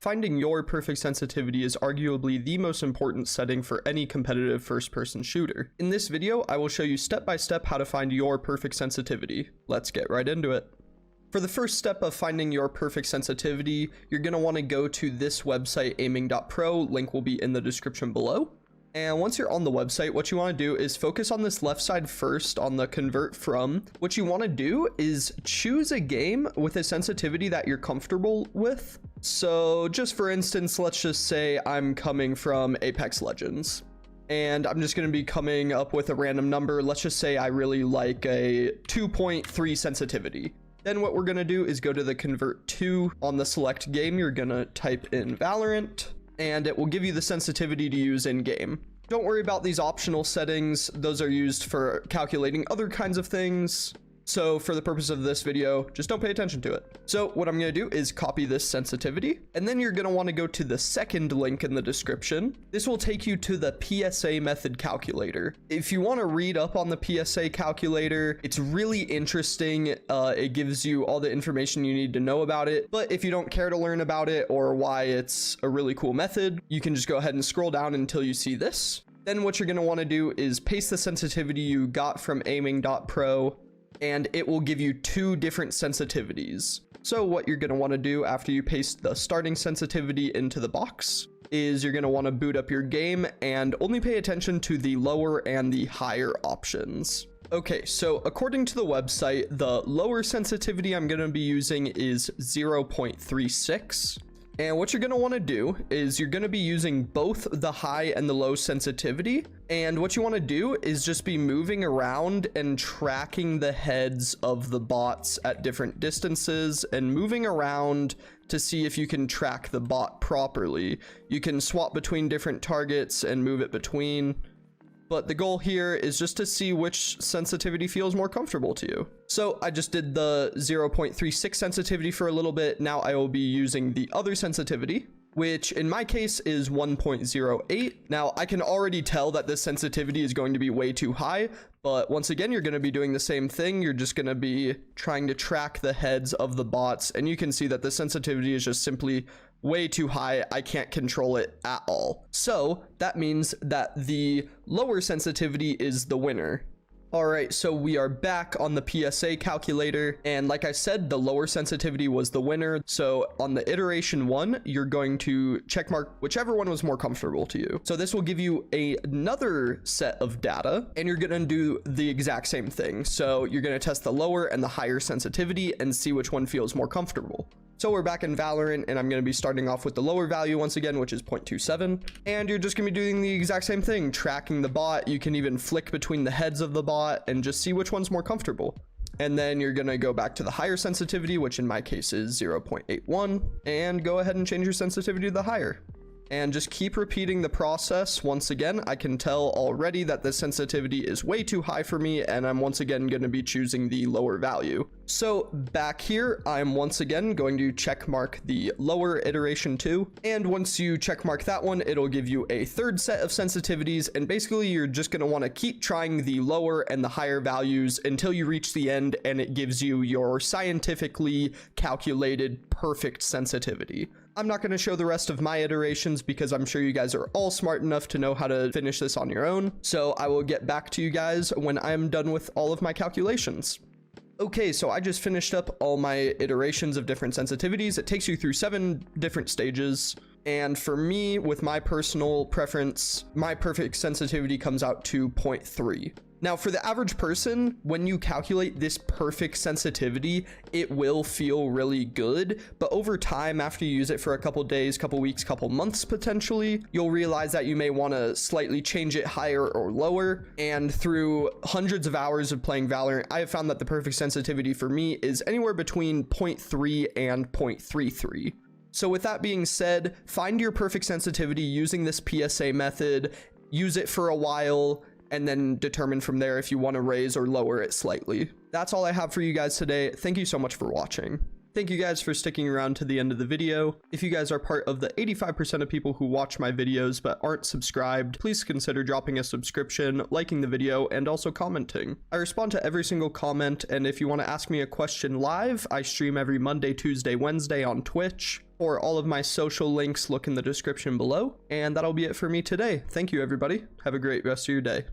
Finding your perfect sensitivity is arguably the most important setting for any competitive first-person shooter. In this video, I will show you step by step how to find your perfect sensitivity. Let's get right into it. For the first step of finding your perfect sensitivity, you're going to want to go to this website, aiming.pro. Link will be in the description below. And once you're on the website, what you want to do is focus on this left side first on the convert from. What you want to do is choose a game with a sensitivity that you're comfortable with. So just for instance, let's just say I'm coming from Apex Legends and I'm just going to be coming up with a random number. Let's just say I really like a 2.3 sensitivity. Then what we're going to do is go to the convert to. On the select game, you're going to type in Valorant, and it will give you the sensitivity to use in game. Don't worry about these optional settings. Those are used for calculating other kinds of things. So for the purpose of this video, just don't pay attention to it. So what I'm going to do is copy this sensitivity, and then you're going to want to go to the second link in the description. This will take you to the PSA method calculator. If you want to read up on the PSA calculator, it's really interesting. It gives you all the information you need to know about it. But if you don't care to learn about it or why it's a really cool method, you can just go ahead and scroll down until you see this. Then what you're going to want to do is paste the sensitivity you got from aiming.pro, and it will give you two different sensitivities. So what you're going to want to do after you paste the starting sensitivity into the box is you're going to want to boot up your game and only pay attention to the lower and the higher options. Okay, so according to the website, the lower sensitivity I'm going to be using is 0.36. And what you're going to want to do is you're going to be using both the high and the low sensitivity. And what you want to do is just be moving around and tracking the heads of the bots at different distances and moving around to see if you can track the bot properly. You can swap between different targets and move it between. But the goal here is just to see which sensitivity feels more comfortable to you. So I just did the 0.36 sensitivity for a little bit. Now I will be using the other sensitivity, which in my case is 1.08. Now I can already tell that this sensitivity is going to be way too high, but once again, you're going to be doing the same thing. You're just going to be trying to track the heads of the bots, and you can see that the sensitivity is just simply way too high. I can't control it at all. So that means that the lower sensitivity is the winner. All right, so we are back on the PSA calculator, and like I said, the lower sensitivity was the winner. So on the iteration 1, you're going to checkmark whichever one was more comfortable to you. So this will give you another set of data, and you're going to do the exact same thing. So you're going to test the lower and the higher sensitivity and see which one feels more comfortable. So we're back in Valorant, and I'm going to be starting off with the lower value once again, which is 0.27. And you're just going to be doing the exact same thing, tracking the bot. You can even flick between the heads of the bot and just see which one's more comfortable. And then you're going to go back to the higher sensitivity, which in my case is 0.81, and go ahead and change your sensitivity to the higher. And just keep repeating the process. Once again, I can tell already that the sensitivity is way too high for me, and I'm once again going to be choosing the lower value. So back here, I'm once again going to check mark the lower iteration 2. And once you check mark that one, it'll give you a third set of sensitivities. And basically, you're just going to want to keep trying the lower and the higher values until you reach the end, and it gives you your scientifically calculated perfect sensitivity. I'm not going to show the rest of my iterations because I'm sure you guys are all smart enough to know how to finish this on your own. So I will get back to you guys when I'm done with all of my calculations. Okay, so I just finished up all my iterations of different sensitivities. It takes you through 7 different stages. And for me, with my personal preference, my perfect sensitivity comes out to 0.3. Now, for the average person, when you calculate this perfect sensitivity, it will feel really good. But over time, after you use it for a couple days, couple weeks, couple months, potentially, you'll realize that you may want to slightly change it higher or lower. And through hundreds of hours of playing Valorant, I have found that the perfect sensitivity for me is anywhere between 0.3 and 0.33. So with that being said, find your perfect sensitivity using this PSA method, use it for a while, and then determine from there if you want to raise or lower it slightly. That's all I have for you guys today. Thank you so much for watching. Thank you guys for sticking around to the end of the video. If you guys are part of the 85% of people who watch my videos but aren't subscribed, please consider dropping a subscription, liking the video, and also commenting. I respond to every single comment, and if you want to ask me a question live, I stream every Monday, Tuesday, Wednesday on Twitch. For all of my social links, look in the description below. And that'll be it for me today. Thank you, everybody. Have a great rest of your day.